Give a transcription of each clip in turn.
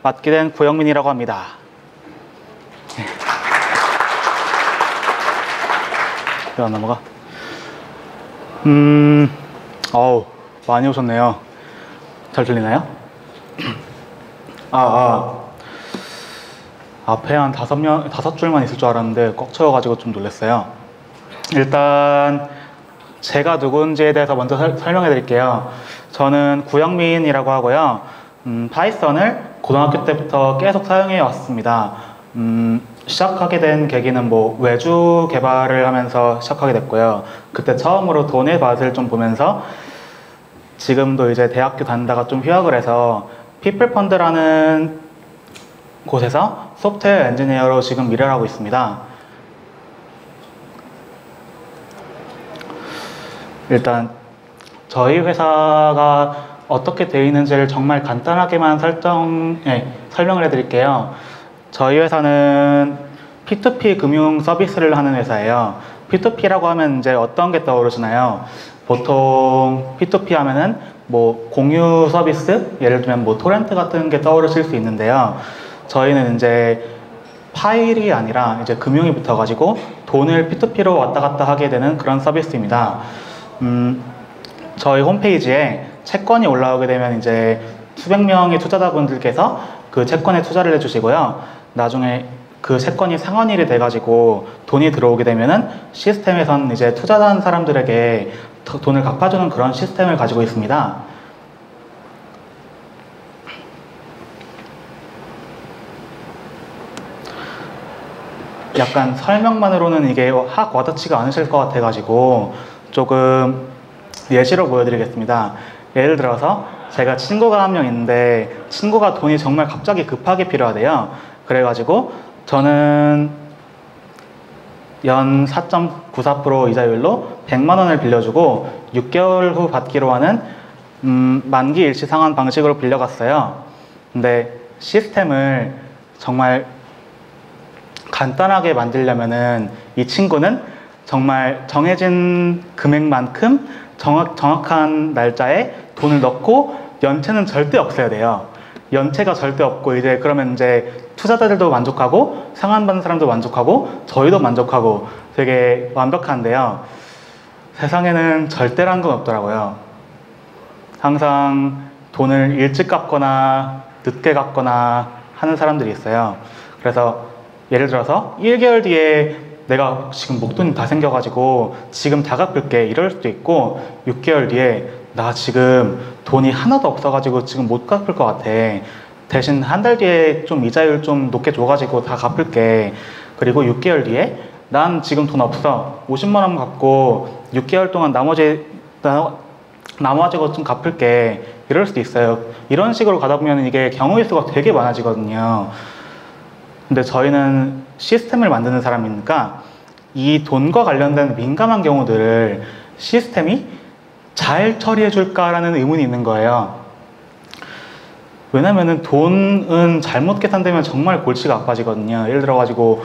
맡게 된 구영민이라고 합니다. 안 넘어가. 어우, 많이 오셨네요. 잘 들리나요? 앞에 한 5줄만 있을 줄 알았는데 꽉 채워가지고 좀 놀랐어요. 일단 제가 누군지에 대해서 먼저 설명해 드릴게요. 저는 구영민이라고 하고요. 파이썬을 고등학교 때부터 계속 사용해 왔습니다. 시작하게 된 계기는 외주 개발을 하면서 시작하게 됐고요. 그때 처음으로 돈의 맛을 좀 보면서 지금도 이제 대학교 다니다가 좀 휴학을 해서 피플펀드라는 곳에서 소프트웨어 엔지니어로 지금 일을 하고 있습니다. 일단 저희 회사가 어떻게 되어 있는지를 정말 간단하게만 설명을 해드릴게요. 저희 회사는 P2P 금융 서비스를 하는 회사예요. P2P라고 하면 이제 어떤 게 떠오르시나요? 보통 P2P 하면은 공유 서비스, 예를 들면 토렌트 같은 게 떠오르실 수 있는데요. 저희는 이제 파일이 아니라 이제 금융이 붙어가지고 돈을 P2P로 왔다 갔다 하게 되는 그런 서비스입니다. 저희 홈페이지에 채권이 올라오게 되면 이제 수백 명의 투자자분들께서 그 채권에 투자를 해주시고요. 나중에 그 채권이 상환일이 돼가지고 돈이 들어오게 되면은 시스템에선 이제 투자한 사람들에게 돈을 갚아주는 그런 시스템을 가지고 있습니다. 약간 설명만으로는 이게 확 와닿지가 않으실 것 같아가지고 조금 예시로 보여드리겠습니다. 예를 들어서 제가 친구가 한 명 있는데 친구가 돈이 정말 갑자기 급하게 필요하대요. 그래가지고 저는 연 4.94% 이자율로 100만 원을 빌려주고 6개월 후 받기로 하는 만기 일시 상환 방식으로 빌려갔어요. 근데 시스템을 정말 간단하게 만들려면은 이 친구는 정말 정해진 금액만큼 정확한 날짜에 돈을 넣고 연체는 절대 없어야 돼요. 연체가 절대 없고 이제 그러면 이제 투자자들도 만족하고 상환받는 사람도 만족하고 저희도 만족하고 되게 완벽한데요. 세상에는 절대란 건 없더라고요. 항상 돈을 일찍 갚거나 늦게 갚거나 하는 사람들이 있어요. 그래서 예를 들어서 1개월 뒤에 내가 지금 목돈이 다 생겨가지고 지금 다 갚을게 이럴 수도 있고 6개월 뒤에 나 지금 돈이 하나도 없어가지고 지금 못 갚을 것 같아. 대신 한 달 뒤에 좀 이자율 좀 높게 줘가지고 다 갚을게. 그리고 6개월 뒤에 난 지금 돈 없어. 50만 원 갖고 6개월 동안 나머지 거 좀 갚을게. 이럴 수도 있어요. 이런 식으로 가다 보면 이게 경우의 수가 되게 많아지거든요. 근데 저희는 시스템을 만드는 사람이니까 이 돈과 관련된 민감한 경우들을 시스템이 잘 처리해 줄까라는 의문이 있는 거예요. 왜냐면은 돈은 잘못 계산되면 정말 골치가 아파지거든요. 예를 들어가지고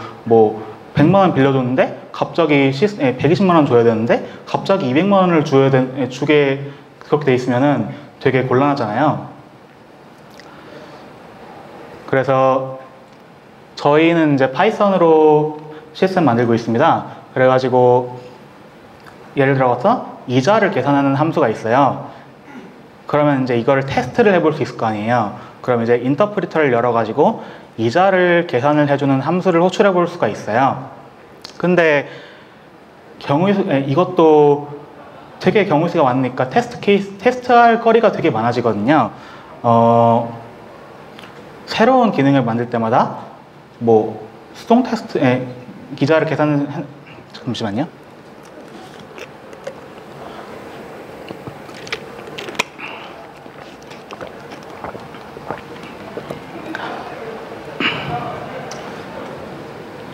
100만 원 빌려줬는데 갑자기 120만 원 줘야 되는데 갑자기 200만 원을 주게 그렇게 돼 있으면은 되게 곤란하잖아요. 그래서 저희는 이제 파이썬으로 시스템 만들고 있습니다. 그래가지고 예를 들어서 이자를 계산하는 함수가 있어요. 그러면 이제 이거를 테스트를 해볼 수 있을 거 아니에요. 그럼 이제 인터프리터를 열어가지고 이자를 계산을 해주는 함수를 호출해 볼 수가 있어요. 근데 이것도 되게 경우수가 많으니까 테스트할 거리가 되게 많아지거든요. 새로운 기능을 만들 때마다 수동 테스트, 기자를 잠시만요.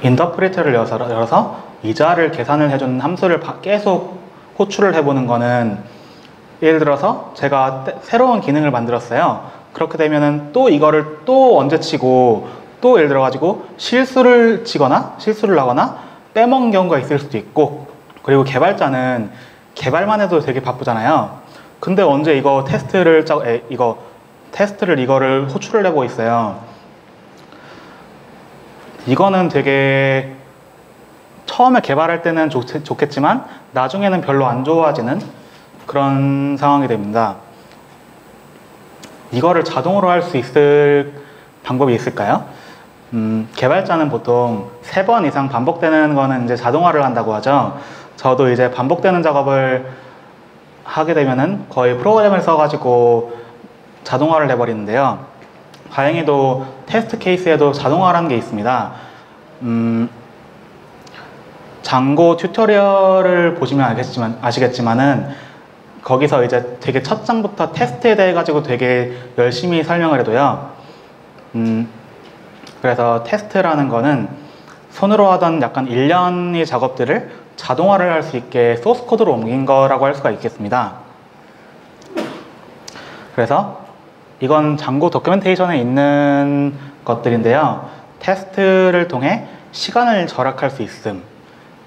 인터프리터를 열어서 이자를 계산을 해주는 함수를 계속 호출을 해보는 거는 예를 들어서 제가 새로운 기능을 만들었어요. 그렇게 되면은 또 이거를 또 언제 치고 또 예를 들어 가지고 실수를 하거나 빼먹은 경우가 있을 수도 있고, 그리고 개발자는 개발만 해도 되게 바쁘잖아요. 근데 언제 이거 테스트를 이거 이거를 호출을 해보고 있어요. 이거는 되게 처음에 개발할 때는 좋겠지만 나중에는 별로 안 좋아지는 그런 상황이 됩니다. 이거를 자동으로 할 수 있을 방법이 있을까요? 개발자는 보통 3번 이상 반복되는 거는 이제 자동화를 한다고 하죠. 저도 이제 반복되는 작업을 하게 되면은 거의 프로그램을 써가지고 자동화를 해버리는데요. 다행히도 테스트 케이스에도 자동화라는 게 있습니다. 장고 튜토리얼을 보시면 아시겠지만은 거기서 이제 되게 첫 장부터 테스트에 대해 가지고 되게 열심히 설명을 해도요. 그래서 테스트라는 거는 손으로 하던 약간 일련의 작업들을 자동화를 할 수 있게 소스 코드로 옮긴 거라고 할 수가 있겠습니다. 그래서 이건 장고 도큐멘테이션에 있는 것들인데요. 테스트를 통해 시간을 절약할 수 있음.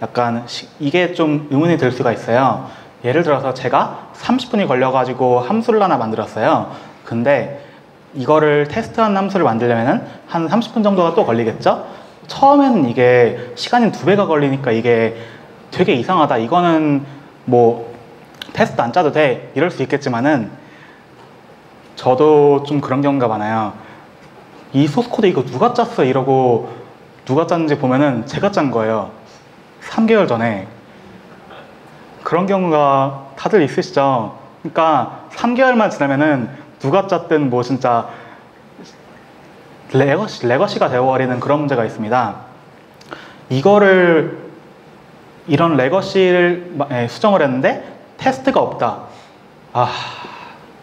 약간 이게 좀 의문이 들 수가 있어요. 예를 들어서 제가 30분이 걸려가지고 함수를 하나 만들었어요. 근데 이거를 테스트한 함수를 만들려면 한 30분 정도가 또 걸리겠죠? 처음에는 이게 시간이 2배가 걸리니까 이게 되게 이상하다. 이거는 뭐 테스트 안 짜도 돼. 이럴 수 있겠지만은 저도 좀 그런 경우가 많아요. 이 소스 코드 이거 누가 짰어? 이러고 누가 짰는지 보면은 제가 짠 거예요. 3개월 전에. 그런 경우가 다들 있으시죠? 그러니까 3개월만 지나면은 누가 짰든 뭐 진짜 레거시가 되어버리는 그런 문제가 있습니다. 이런 레거시를 수정을 했는데 테스트가 없다.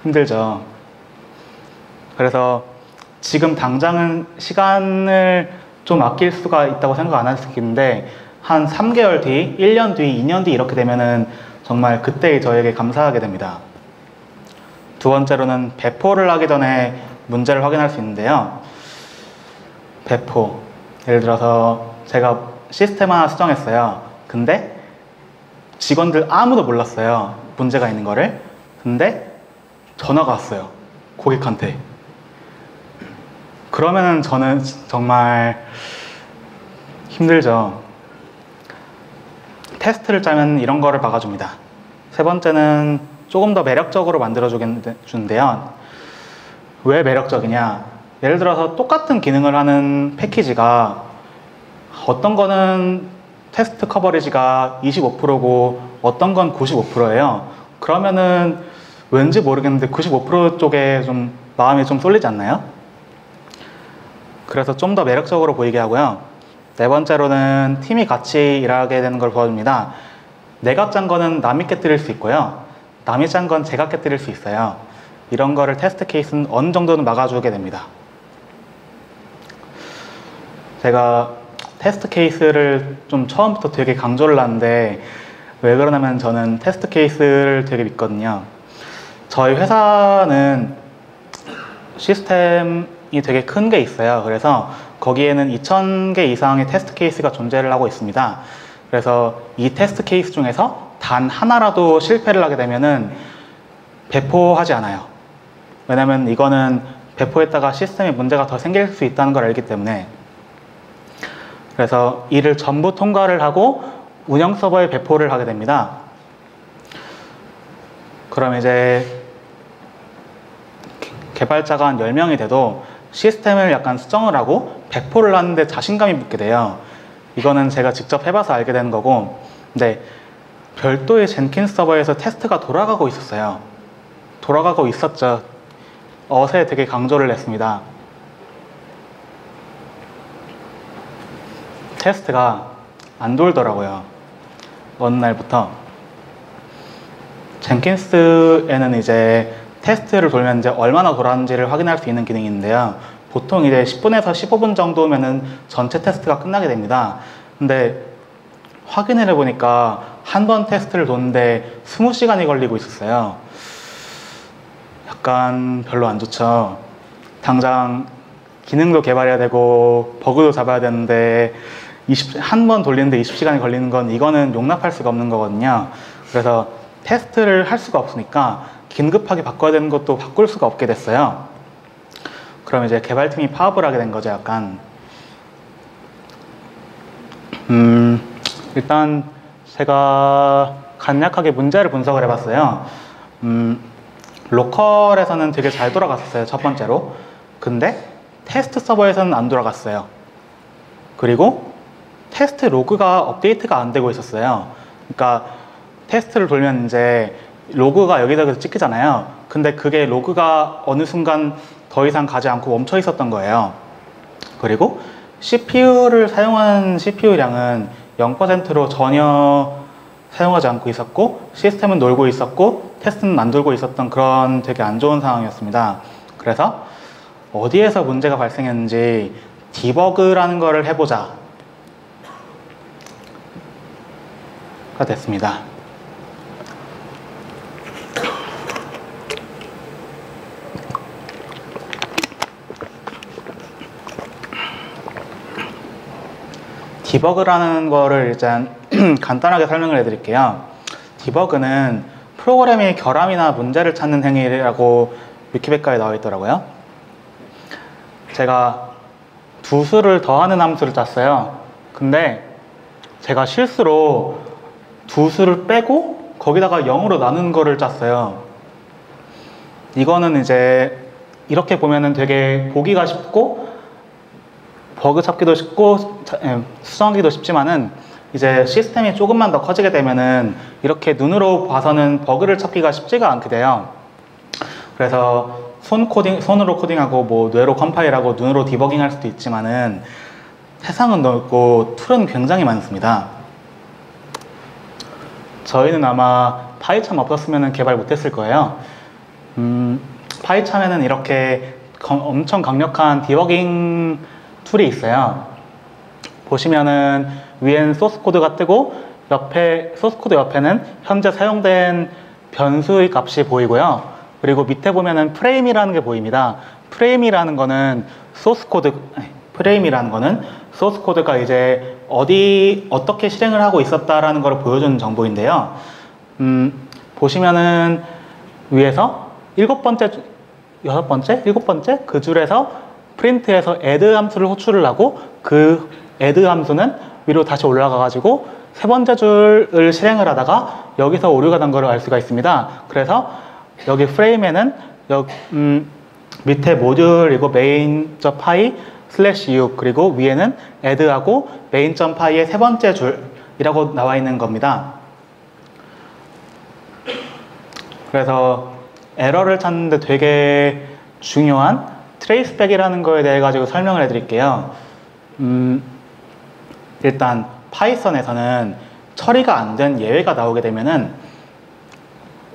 힘들죠. 그래서 지금 당장은 시간을 좀 아낄 수가 있다고 생각 안 할 수 있는데 한 3개월 뒤, 1년 뒤, 2년 뒤 이렇게 되면은 정말 그때 저에게 감사하게 됩니다. 두 번째로는 배포를 하기 전에 문제를 확인할 수 있는데요. 배포. 예를 들어서 제가 시스템 하나 수정했어요. 근데 직원들 아무도 몰랐어요. 문제가 있는 거를. 근데 전화가 왔어요. 고객한테. 그러면은 저는 정말 힘들죠. 테스트를 짜면 이런 거를 막아줍니다. 세 번째는 조금 더 매력적으로 만들어주는데요. 왜 매력적이냐? 예를 들어서 똑같은 기능을 하는 패키지가 어떤 거는 테스트 커버리지가 25%고 어떤 건 95%예요. 그러면은 왠지 모르겠는데 95% 쪽에 좀 마음이 좀 쏠리지 않나요? 그래서 좀 더 매력적으로 보이게 하고요. 네 번째로는 팀이 같이 일하게 되는 걸 도와줍니다. 내가 짠 거는 남이 깨뜨릴 수 있고요. 남이 짠 건 제가 깨뜨릴 수 있어요. 이런 거를 테스트 케이스는 어느 정도는 막아주게 됩니다. 제가 테스트 케이스를 좀 처음부터 되게 강조를 하는데 왜 그러냐면 저는 테스트 케이스를 되게 믿거든요. 저희 회사는 시스템이 되게 큰 게 있어요. 그래서 거기에는 2,000개 이상의 테스트 케이스가 존재를 하고 있습니다. 그래서 이 테스트 케이스 중에서 단 하나라도 실패를 하게 되면은 배포하지 않아요. 왜냐면 이거는 배포했다가 시스템에 문제가 더 생길 수 있다는 걸 알기 때문에. 그래서 이를 전부 통과를 하고 운영 서버에 배포를 하게 됩니다. 그럼 이제 개발자가 한 10명이 돼도 시스템을 약간 수정을 하고 배포를 하는데 자신감이 붙게 돼요. 이거는 제가 직접 해봐서 알게 되는 거고, 근데 별도의 젠킨스 서버에서 테스트가 돌아가고 있었어요. 돌아가고 있었죠. 어제 되게 강조를 했습니다. 테스트가 안 돌더라고요. 어느 날부터. 젠킨스에는 이제 테스트를 돌면 이제 얼마나 돌았는지를 확인할 수 있는 기능이 있는데요. 보통 이제 10분에서 15분 정도면은 전체 테스트가 끝나게 됩니다. 근데 확인을 해보니까 한 번 테스트를 도는데 20시간이 걸리고 있었어요. 약간 별로 안 좋죠. 당장 기능도 개발해야 되고 버그도 잡아야 되는데 한 번 돌리는데 20시간이 걸리는 건 이거는 용납할 수가 없는 거거든요. 그래서 테스트를 할 수가 없으니까 긴급하게 바꿔야 되는 것도 바꿀 수가 없게 됐어요. 그럼 이제 개발팀이 파업을 하게 된 거죠, 약간. 일단 제가 간략하게 문제를 분석을 해봤어요. 로컬에서는 되게 잘 돌아갔었어요, 첫 번째로. 근데 테스트 서버에서는 안 돌아갔어요. 그리고 테스트 로그가 업데이트가 안 되고 있었어요. 그러니까 테스트를 돌면 이제 로그가 여기저기서 찍히잖아요. 근데 그게 로그가 어느 순간 더 이상 가지 않고 멈춰 있었던 거예요. 그리고 CPU를 사용한 CPU량은 0%로 전혀 사용하지 않고 있었고, 시스템은 놀고 있었고 테스트는 안 돌고 있었던 그런 되게 안 좋은 상황이었습니다. 그래서 어디에서 문제가 발생했는지 디버그라는 거를 해보자 가 됐습니다. 디버그라는 거를 일단 간단하게 설명을 해드릴게요. 디버그는 프로그램의 결함이나 문제를 찾는 행위라고 위키백과에 나와 있더라고요. 제가 두 수를 더하는 함수를 짰어요. 근데 제가 실수로 두 수를 빼고 거기다가 0으로 나눈 거를 짰어요. 이거는 이제 이렇게 보면은 되게 보기가 쉽고 버그 찾기도 쉽고 수정하기도 쉽지만은 이제 시스템이 조금만 더 커지게 되면은 이렇게 눈으로 봐서는 버그를 찾기가 쉽지가 않게 돼요. 그래서 손으로 코딩하고 뭐 뇌로 컴파일하고 눈으로 디버깅할 수도 있지만은 세상은 넓고 툴은 굉장히 많습니다. 저희는 아마 파이참 없었으면 개발 못했을 거예요. 파이참에는 이렇게 엄청 강력한 디버깅 툴이 있어요. 보시면은 위에는 소스코드가 뜨고 옆에 소스코드 옆에는 현재 사용된 변수의 값이 보이고요. 그리고 밑에 보면은 프레임이라는 게 보입니다. 프레임이라는 거는 소스코드가 이제 어떻게 실행을 하고 있었다라는 걸 보여주는 정보인데요. 보시면은 위에서 7번째 그 줄에서 프린트에서 add 함수를 호출을 하고 그 add 함수는 위로 다시 올라가 가지고 세 번째 줄을 실행을 하다가 여기서 오류가 난 거를 알 수가 있습니다. 그래서 여기 프레임에는 밑에 모듈이고 main.py /u 그리고 위에는 add하고 main.py의 세 번째 줄이라고 나와 있는 겁니다. 그래서 에러를 찾는데 되게 중요한 트레이스백이라는 거에 대해 가지고 설명을 해드릴게요. 일단 파이썬에서는 처리가 안 된 예외가 나오게 되면은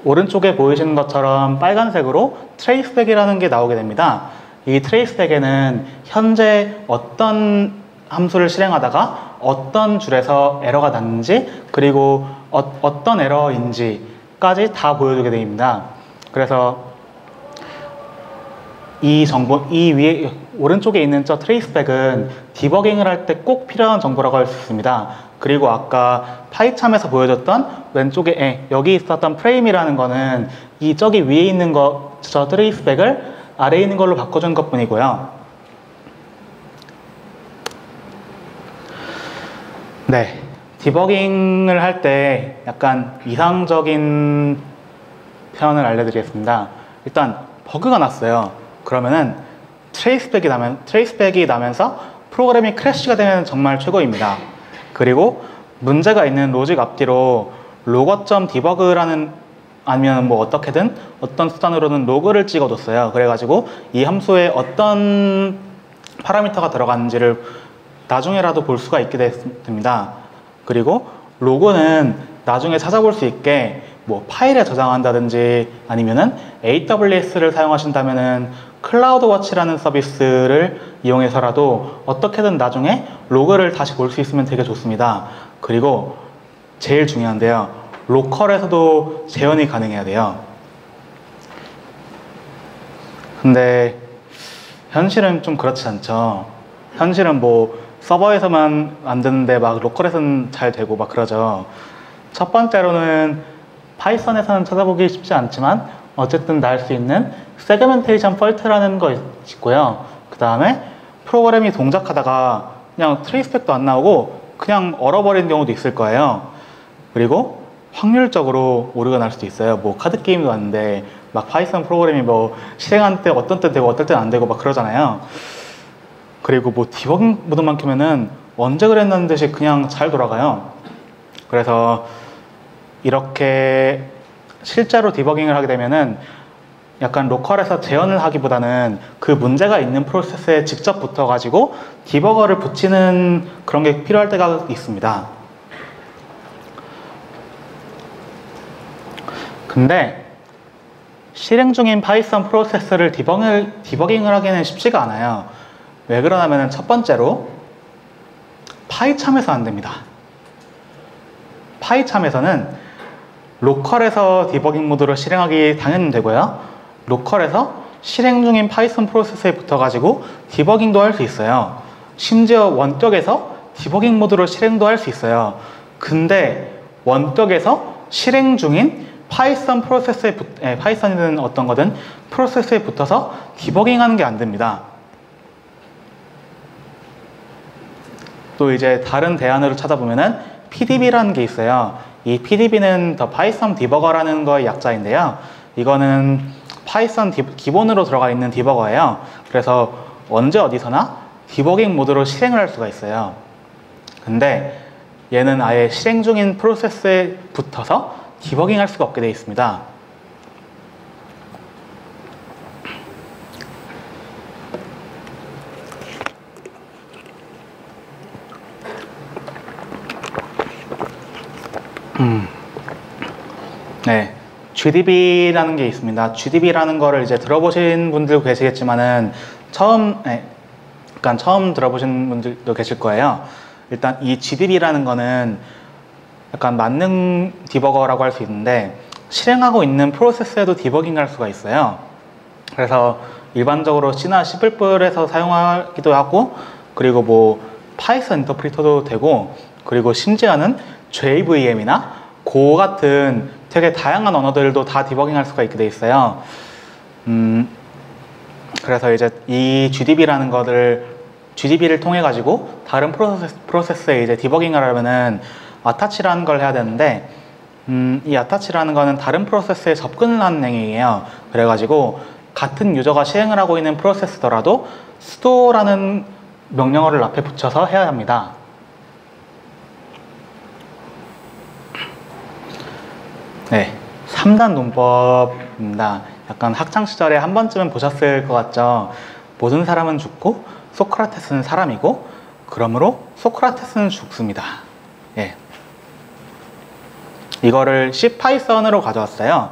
오른쪽에 보이시는 것처럼 빨간색으로 트레이스백이라는 게 나오게 됩니다. 이 트레이스백에는 현재 어떤 함수를 실행하다가 어떤 줄에서 에러가 났는지 그리고 어떤 에러인지까지 다 보여주게 됩니다. 그래서 이 위에 오른쪽에 있는 저 트레이스백은 디버깅을 할 때 꼭 필요한 정보라고 할 수 있습니다. 그리고 아까 파이참에서 보여줬던 왼쪽에 여기 있었던 프레임이라는 거는 저기 위에 있는 저 트레이스백을 아래에 있는 걸로 바꿔준 것 뿐이고요. 네, 디버깅을 할 때 약간 이상적인 표현을 알려드리겠습니다. 일단 버그가 났어요. 그러면은 트레이스백이 나면서 프로그램이 크래시가 되면 정말 최고입니다. 그리고 문제가 있는 로직 앞뒤로 logger.debug라는 아니면 뭐 어떻게든 어떤 수단으로는 로그를 찍어뒀어요. 그래가지고 이 함수에 어떤 파라미터가 들어갔는지를 나중에라도 볼 수가 있게 됩니다. 그리고 로그는 나중에 찾아볼 수 있게 뭐 파일에 저장한다든지 아니면은 AWS를 사용하신다면은 클라우드워치라는 서비스를 이용해서라도 어떻게든 나중에 로그를 다시 볼 수 있으면 되게 좋습니다. 그리고 제일 중요한데요. 로컬에서도 재현이 가능해야 돼요. 근데 현실은 좀 그렇지 않죠. 현실은 뭐 서버에서만 만드는데 막 로컬에서는 잘 되고 막 그러죠. 첫 번째로는 파이썬에서는 찾아보기 쉽지 않지만 어쨌든 날 수 있는 세그멘테이션 펄트라는 거 있고요. 그 다음에 프로그램이 동작하다가 그냥 트레이스백도 안 나오고 그냥 얼어버리는 경우도 있을 거예요. 그리고 확률적으로 오류가 날 수도 있어요. 뭐 카드 게임도 왔는데 막 파이썬 프로그램이 뭐 실행할 때 어떤 때 되고 어떨 때는 안 되고 막 그러잖아요. 그리고 뭐 디버깅 모드만 켜면은 언제 그랬다는 듯이 그냥 잘 돌아가요. 그래서 이렇게 실제로 디버깅을 하게 되면은 약간 로컬에서 재현을 하기보다는 그 문제가 있는 프로세스에 직접 붙어가지고 디버거를 붙이는 그런 게 필요할 때가 있습니다. 근데 실행 중인 파이썬 프로세스를 디버깅을 하기는 쉽지가 않아요. 왜 그러냐면 첫 번째로 파이참에서 안 됩니다. 파이참에서는 로컬에서 디버깅 모드로 실행하기 당연히 되고요. 로컬에서 실행 중인 파이썬 프로세스에 붙어가지고 디버깅도 할 수 있어요. 심지어 원격에서 디버깅 모드로 실행도 할 수 있어요. 근데 원격에서 실행 중인 파이썬 프로세스에 파이썬이든 어떤 거든 프로세스에 붙어서 디버깅 하는 게 안 됩니다. 또 이제 다른 대안으로 찾아보면은 PDB라는 게 있어요. 이 PDB는 더 파이썬 디버거라는 거의 약자인데요. 이거는 파이썬 기본으로 들어가 있는 디버거예요. 그래서 언제 어디서나 디버깅 모드로 실행을 할 수가 있어요. 근데 얘는 아예 실행 중인 프로세스에 붙어서 디버깅 할 수가 없게 되어 있습니다. 네, GDB라는 게 있습니다. GDB라는 거를 이제 들어보신 분들도 계시겠지만은 처음 들어보신 분들도 계실 거예요. 일단 이 GDB라는 거는 약간 만능 디버거라고 할 수 있는데 실행하고 있는 프로세스에도 디버깅을 할 수가 있어요. 그래서 일반적으로 C나 C++에서 사용하기도 하고, 그리고 뭐 파이썬 인터프리터도 되고, 그리고 심지어는 JVM이나 고 같은 되게 다양한 언어들도 다 디버깅 할 수가 있게 돼 있어요. 그래서 이제 이 GDB라는 GDB를 통해 가지고 다른 프로세스에 이제 디버깅을 하려면은 아타치라는 걸 해야 되는데, 이 아타치라는 거는 다른 프로세스에 접근을 하는 행위예요. 그래가지고 같은 유저가 실행을 하고 있는 프로세스더라도 sudo라는 명령어를 앞에 붙여서 해야 합니다. 네, 3단 논법입니다. 약간 학창시절에 한 번쯤은 보셨을 것 같죠? 모든 사람은 죽고 소크라테스는 사람이고 그러므로 소크라테스는 죽습니다. 예. 이거를 C 파이썬으로 가져왔어요.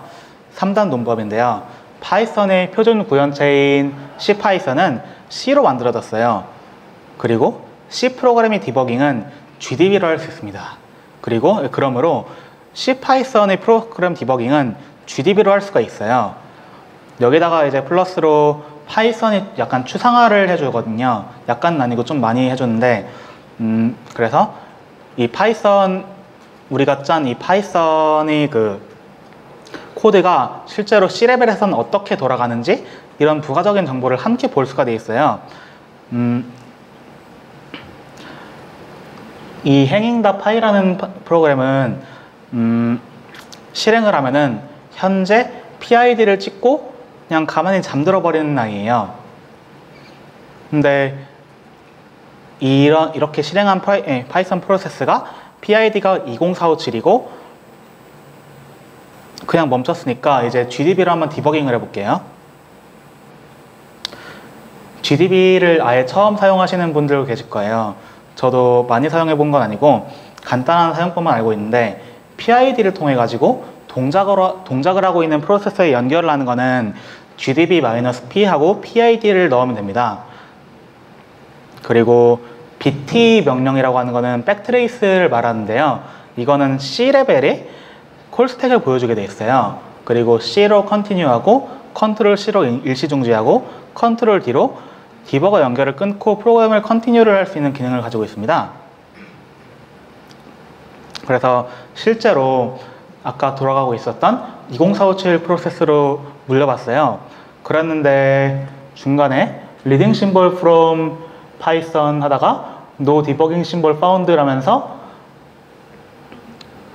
3단 논법인데요. 파이썬의 표준 구현체인 C 파이썬은 C로 만들어졌어요. 그리고 C 프로그램의 디버깅은 GDB로 할 수 있습니다. 그러므로 C 파이썬의 프로그램 디버깅은 GDB로 할 수가 있어요. 여기다가 이제 플러스로 파이썬이 약간 추상화를 해주거든요. 약간은 아니고 좀 많이 해주는데, 그래서 이 파이썬, 우리가 짠 이 파이썬의 그 코드가 실제로 C레벨에서는 어떻게 돌아가는지 이런 부가적인 정보를 함께 볼 수가 되어 있어요. 이 행잉.py라는 프로그램은 실행을 하면은 현재 PID를 찍고 그냥 가만히 잠들어 버리는 아이예요. 근데 이렇게 실행한 파이썬 프로세스가 PID가 20457이고 그냥 멈췄으니까 이제 GDB로 한번 디버깅을 해볼게요. GDB를 아예 처음 사용하시는 분들 계실 거예요. 저도 많이 사용해 본 건 아니고 간단한 사용법만 알고 있는데, PID를 통해 가지고 동작을 하고 있는 프로세서에 연결을 하는 거는 GDB-P 하고 PID를 넣으면 됩니다. 그리고 BT 명령이라고 하는 거는 백트레이스를 말하는데요. 이거는 C 레벨에 콜 스택을 보여주게 돼 있어요. 그리고 C로 컨티뉴하고 컨트롤 C로 일시 중지하고 컨트롤 D로 디버거 연결을 끊고 프로그램을 컨티뉴를 할 수 있는 기능을 가지고 있습니다. 그래서 실제로 아까 돌아가고 있었던 20457 프로세스로 물려봤어요. 그랬는데 중간에 reading symbol from Python 하다가 no debugging symbol found 라면서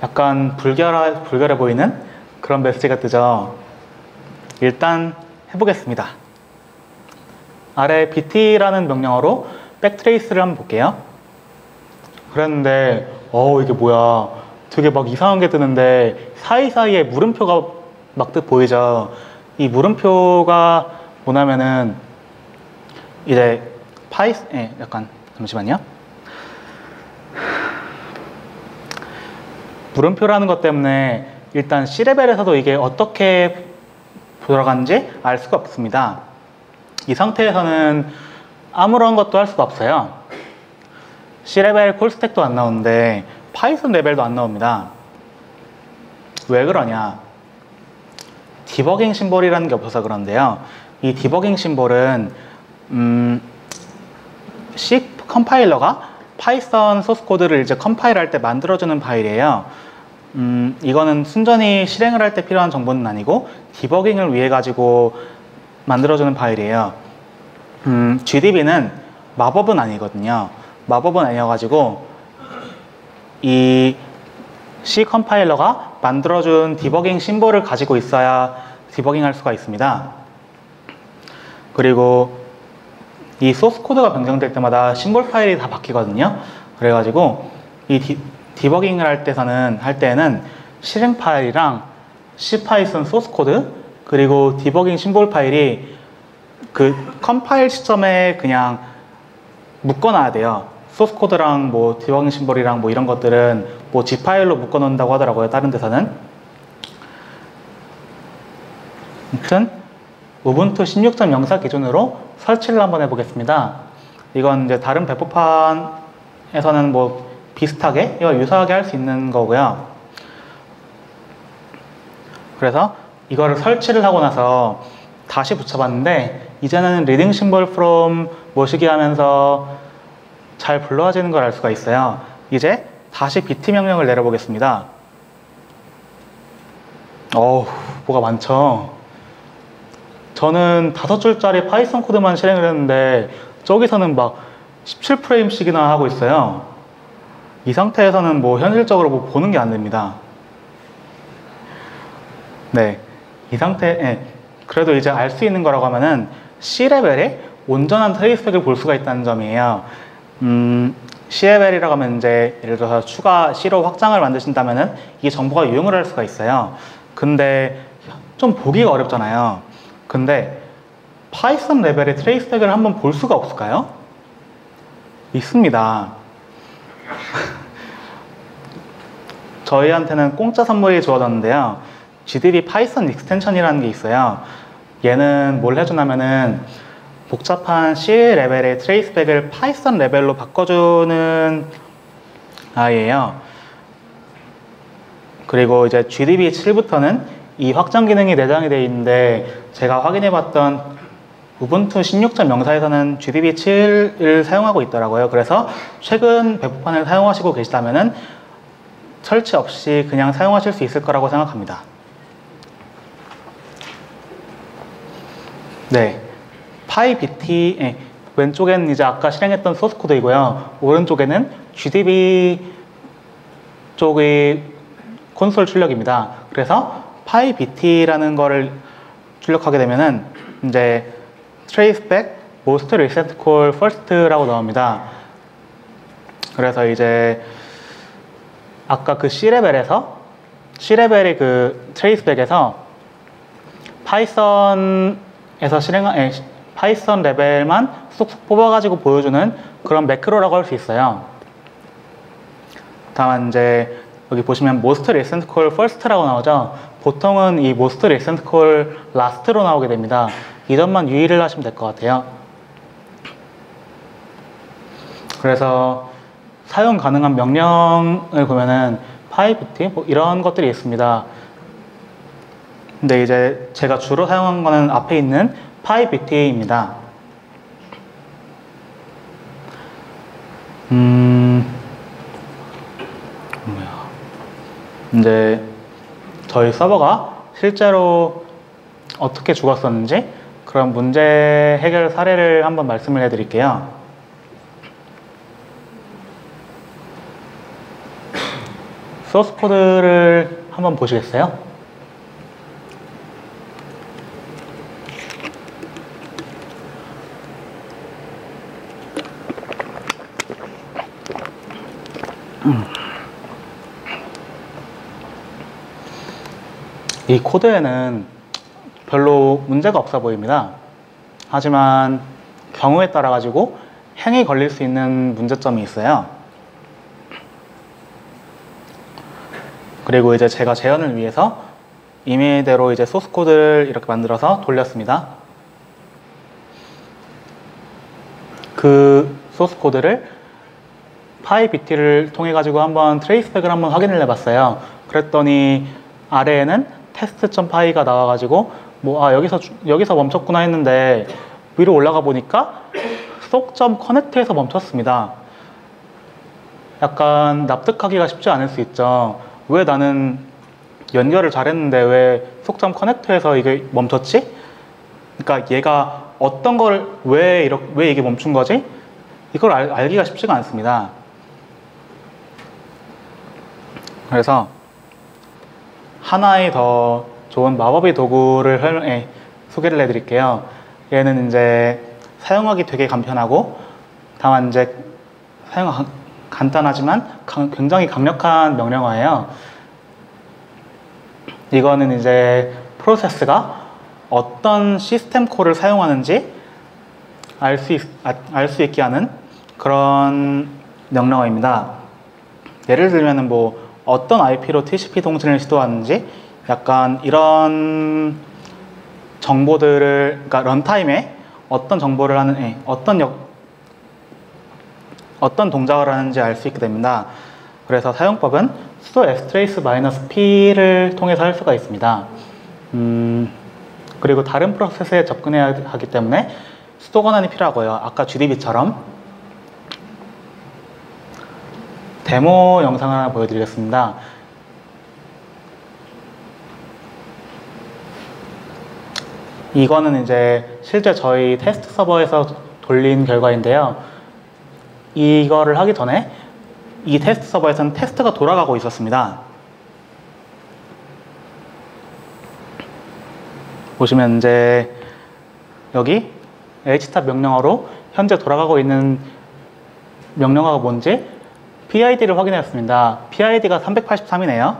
약간 불결해 보이는 그런 메시지가 뜨죠. 일단 해보겠습니다. 아래 bt라는 명령어로 백트레이스를 한번 볼게요. 그랬는데 이게 뭐야, 되게 막 이상한 게 뜨는데 사이사이에 물음표가 막 보이죠. 이 물음표가 뭐냐면은 이제 약간 잠시만요. 물음표라는 것 때문에 일단 C레벨에서도 이게 어떻게 돌아가는지 알 수가 없습니다. 이 상태에서는 아무런 것도 할 수가 없어요. C레벨 콜스택도 안 나오는데 파이썬 레벨도 안 나옵니다. 왜 그러냐? 디버깅 심볼이라는 게 없어서 그런데요. 이 디버깅 심볼은 C 컴파일러가 파이썬 소스 코드를 이제 컴파일할 때 만들어주는 파일이에요. 이거는 순전히 실행을 할 때 필요한 정보는 아니고 디버깅을 위해 가지고 만들어주는 파일이에요. GDB는 마법은 아니거든요. 마법은 아니어가지고 이 C 컴파일러가 만들어준 디버깅 심볼을 가지고 있어야 디버깅 할 수가 있습니다. 그리고 이 소스 코드가 변경될 때마다 심볼 파일이 다 바뀌거든요. 그래가지고 이 디버깅을 할 때에는 실행 파일이랑 C파이썬 소스 코드 그리고 디버깅 심볼 파일이 그 컴파일 시점에 그냥 묶어놔야 돼요. 소스 코드랑 뭐 디버깅 심볼이랑 뭐 이런 것들은 뭐 G 파일로 묶어 놓는다고 하더라고요. 다른 데서는. 아무튼 우분투 16.04 기준으로 설치를 한번 해보겠습니다. 이건 이제 다른 배포판에서는 뭐 비슷하게 이와 유사하게 할 수 있는 거고요. 그래서 이거를 설치를 하고 나서 다시 붙여봤는데 이제는 reading symbol from 모시기 하면서 잘 불러지는 걸 알 수가 있어요. 이제 다시 bt 명령을 내려보겠습니다. 뭐가 많죠. 저는 5줄짜리 파이썬 코드만 실행을 했는데 저기서는 막 17프레임씩이나 하고 있어요. 이 상태에서는 뭐 현실적으로 뭐 보는 게 안 됩니다. 네, 이 상태에 그래도 이제 알 수 있는 거라고 하면은 C레벨에 온전한 트레이스백을 볼 수가 있다는 점이에요. C레벨이라고 하면 이제 예를 들어서 추가 C로 확장을 만드신다면은 이 정보가 유용을 할 수가 있어요. 근데 좀 보기가 어렵잖아요. 근데 파이썬 레벨의 트레이스백을 한번 볼 수가 없을까요? 있습니다. 저희한테는 공짜 선물이 주어졌는데요. GDB 파이썬 익스텐션이라는 게 있어요. 얘는 뭘 해주냐면은 복잡한 C 레벨의 트레이스백을 파이썬 레벨로 바꿔주는 아이예요. 그리고 이제 GDB 7부터는 이 확장 기능이 내장이 되어 있는데 제가 확인해봤던 우분투 16.04에서는 GDB 7을 사용하고 있더라고요. 그래서 최근 배포판을 사용하시고 계시다면은 설치 없이 그냥 사용하실 수 있을 거라고 생각합니다. 네, PyBT 왼쪽에는 이제 아까 실행했던 소스 코드이고요. 오른쪽에는 GDB 쪽의 콘솔 출력입니다. 그래서 PyBT라는 거를 출력하게 되면은 이제 traceback most recent call first라고 나옵니다. 그래서 이제 아까 그 C레벨의 그 traceback에서 파이썬 레벨만 쏙쏙 뽑아가지고 보여주는 그런 매크로라고 할 수 있어요. 다만 이제 여기 보시면 most recent call first라고 나오죠. 보통은 이 most recent call last로 나오게 됩니다. 이 점만 유의를 하시면 될 것 같아요. 그래서 사용 가능한 명령을 보면은 PyBT 뭐 이런 것들이 있습니다. 근데 이제 제가 주로 사용한 거는 앞에 있는 PyBT입니다. 이제 저희 서버가 실제로 어떻게 죽었었는지 그런 문제 해결 사례를 한번 말씀을 해드릴게요. 소스 코드를 한번 보시겠어요? 이 코드에는 별로 문제가 없어 보입니다. 하지만 경우에 따라 가지고 행이 걸릴 수 있는 문제점이 있어요. 그리고 이제 제가 재현을 위해서 임의대로 이제 소스 코드를 이렇게 만들어서 돌렸습니다. 그 소스 코드를 PyBT를 통해 가지고 한번 트레이스백을 한번 확인을 해봤어요. 그랬더니 아래에는 test.py가 나와가지고 여기서 멈췄구나 했는데 위로 올라가 보니까 sock.connect에서 멈췄습니다. 약간 납득하기가 쉽지 않을 수 있죠. 왜 나는 연결을 잘했는데 왜 sock.connect에서 이게 멈췄지? 그러니까 얘가 어떤 걸 왜 이게 멈춘 거지? 이걸 알기가 쉽지가 않습니다. 그래서 하나의 더 좋은 마법의 도구를 소개를 해드릴게요. 얘는 이제 사용하기 되게 간편하고 다만 이제 간단하지만 굉장히 강력한 명령어예요. 이거는 이제 프로세스가 어떤 시스템 콜을 사용하는지 알 수 있게 하는 그런 명령어입니다. 예를 들면 뭐 어떤 IP로 TCP 통신을 시도하는지 약간 이런 정보들을, 그러니까 런타임에 어떤 정보를 하는, 어떤 동작을 하는지 알 수 있게 됩니다. 그래서 사용법은 sudo strace-p를 통해서 할 수가 있습니다. 그리고 다른 프로세스에 접근해야 하기 때문에 sudo 권한이 필요하고요. 아까 GDB처럼 데모 영상을 하나 보여드리겠습니다. 이거는 이제 실제 저희 테스트 서버에서 돌린 결과인데요. 이거를 하기 전에 이 테스트 서버에서는 테스트가 돌아가고 있었습니다. 보시면 이제 여기 htab 명령어로 현재 돌아가고 있는 명령어가 뭔지 PID를 확인했습니다. PID가 383이네요.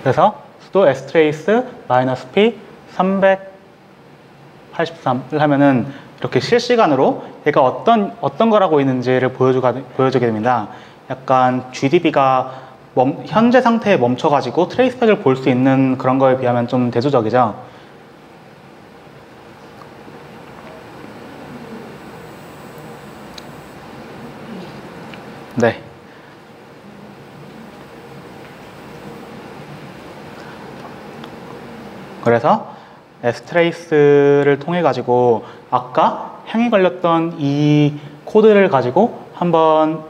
그래서 sudo strace-p 383을 하면은 이렇게 실시간으로 얘가 어떤 걸 하고 있는지를 보여주게 됩니다. 약간 GDB가 현재 상태에 멈춰가지고 트레이스백을 볼 수 있는 그런 거에 비하면 좀 대조적이죠. 네. 그래서 strace를 통해 가지고 아까 행이 걸렸던 이 코드를 가지고 한번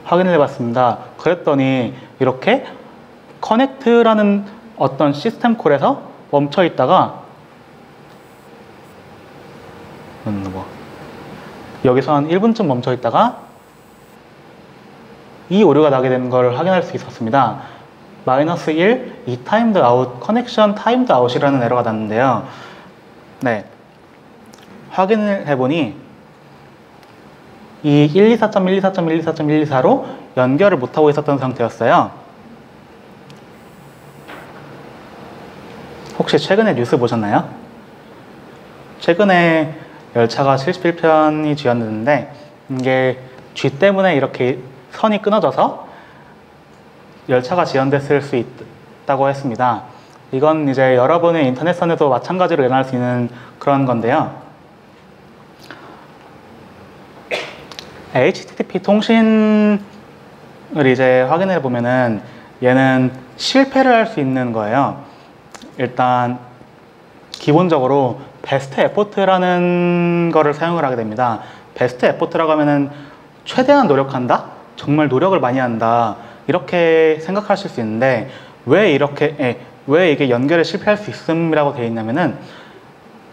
확인을 해봤습니다. 그랬더니 이렇게 connect라는 어떤 시스템 콜에서 멈춰 있다가 여기서 한 1분쯤 멈춰 있다가 이 오류가 나게 되는 걸 확인할 수 있었습니다. -1 이 timed out, connection timed out이라는 에러가 났는데요. 네, 확인을 해보니 이 124.124.124.124로 연결을 못하고 있었던 상태였어요. 혹시 최근에 뉴스 보셨나요? 최근에 열차가 71편이 지연됐는데 이게 G 때문에 이렇게 선이 끊어져서 열차가 지연됐을 수 있다고 했습니다. 이건 이제 여러분의 인터넷선에도 마찬가지로 일어날 수 있는 그런 건데요. HTTP 통신을 이제 확인해 보면은 얘는 실패를 할 수 있는 거예요. 일단 기본적으로 베스트 에포트라는 거를 사용을 하게 됩니다. 베스트 에포트라고 하면은 최대한 노력한다? 정말 노력을 많이 한다. 이렇게 생각하실 수 있는데 왜 이게 연결에 실패할 수 있음이라고 되어 있냐면은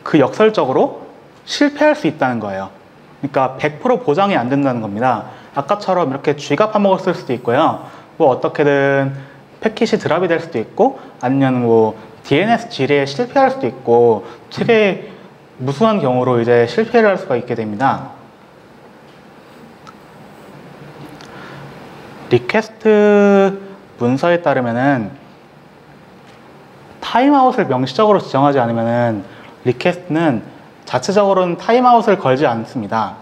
그 역설적으로 실패할 수 있다는 거예요. 그러니까 100% 보장이 안 된다는 겁니다. 아까처럼 이렇게 쥐가 파먹었을 수도 있고요. 뭐 어떻게든 패킷이 드랍이 될 수도 있고 아니면 뭐 DNS 지리에 실패할 수도 있고 되게 무수한 경우로 이제 실패를 할 수가 있게 됩니다. 리퀘스트 문서에 따르면은 타임아웃을 명시적으로 지정하지 않으면은 리퀘스트는 자체적으로는 타임아웃을 걸지 않습니다.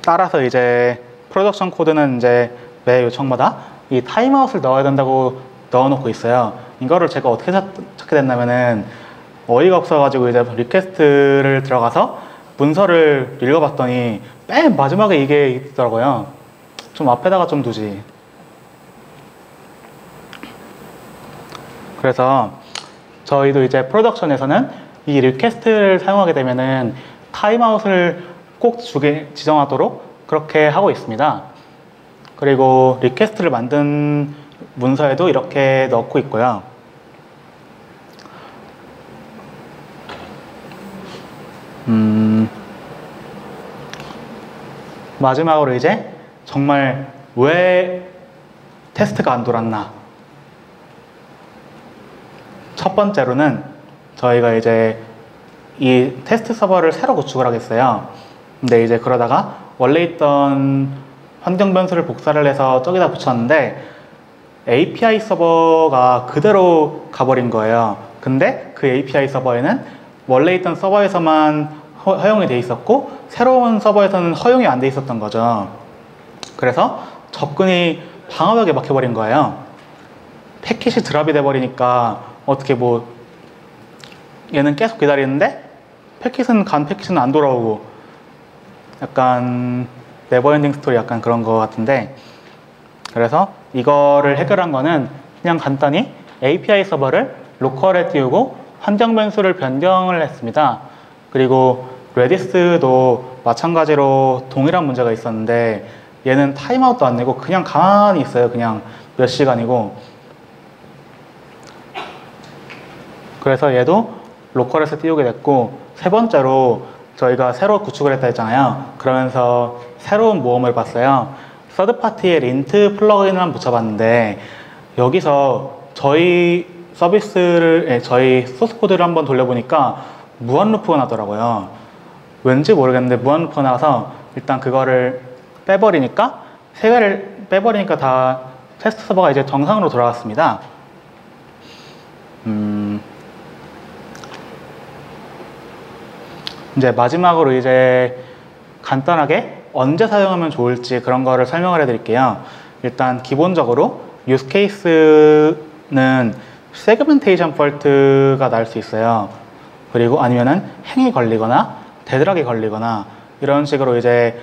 따라서 이제 프로덕션 코드는 이제 매 요청마다 이 타임아웃을 넣어야 된다고 넣어놓고 있어요. 이거를 제가 어떻게 찾게 됐냐면은 어이가 없어가지고 이제 리퀘스트를 들어가서 문서를 읽어봤더니 맨 마지막에 이게 있더라고요. 좀 앞에다가 좀 두지. 그래서 저희도 이제 프로덕션에서는 이 리퀘스트를 사용하게 되면은 타임아웃을 꼭 지정하도록 그렇게 하고 있습니다. 그리고 리퀘스트를 만든 문서에도 이렇게 넣고 있고요. 마지막으로 이제 정말 왜 테스트가 안 돌았나. 첫 번째로는 저희가 이제 이 테스트 서버를 새로 구축을 하겠어요. 근데 이제 그러다가 원래 있던 환경 변수를 복사를 해서 저기다 붙였는데 API 서버가 그대로 가버린 거예요. 근데 그 API 서버에는 원래 있던 서버에서만 허용이 돼 있었고 새로운 서버에서는 허용이 안 돼 있었던 거죠. 그래서 접근이 방어벽에 막혀버린 거예요. 패킷이 드랍이 돼버리니까 어떻게 뭐 얘는 계속 기다리는데 패킷은 안 돌아오고 약간 네버엔딩 스토리 약간 그런 거 같은데, 그래서 이거를 해결한 거는 그냥 간단히 API 서버를 로컬에 띄우고 환경 변수를 변경을 했습니다. 그리고 레디스도 마찬가지로 동일한 문제가 있었는데 얘는 타임아웃도 안 내고 그냥 가만히 있어요. 그냥 몇 시간이고. 그래서 얘도 로컬에서 띄우게 됐고, 세 번째로 저희가 새로 구축을 했다 했잖아요. 그러면서 새로운 모험을 봤어요. 서드파티의 린트 플러그인을 붙여봤는데 여기서 저희 저희 소스 코드를 한번 돌려보니까 무한 루프가 나더라고요. 왠지 모르겠는데 무한 루프가 나와서 일단 그거를 빼버리니까 세 개를 빼버리니까 다 테스트 서버가 이제 정상으로 돌아왔습니다. 이제 마지막으로 이제 간단하게 언제 사용하면 좋을지 그런 거를 설명을 해드릴게요. 일단 기본적으로 유스 케이스는 세그멘테이션 폴트가 날 수 있어요. 그리고 아니면은 행이 걸리거나 데드락이 걸리거나 이런 식으로 이제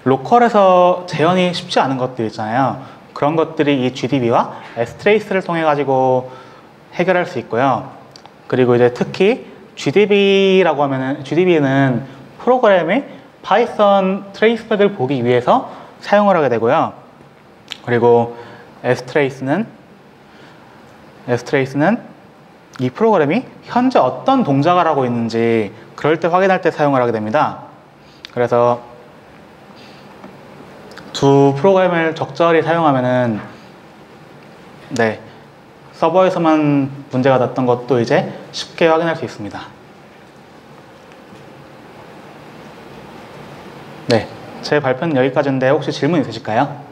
로컬에서 재현이 쉽지 않은 것들 있잖아요. 그런 것들이 이 GDB와 Strace를 통해 가지고 해결할 수 있고요. 그리고 이제 특히 GDB는 프로그램의 파이썬 트레이스백을 보기 위해서 사용을 하게 되고요. 그리고 Strace는 이 프로그램이 현재 어떤 동작을 하고 있는지 그럴 때 확인할 때 사용을 하게 됩니다. 그래서 두 프로그램을 적절히 사용하면은 서버에서만 문제가 났던 것도 이제 쉽게 확인할 수 있습니다. 제 발표는 여기까지인데 혹시 질문 있으실까요?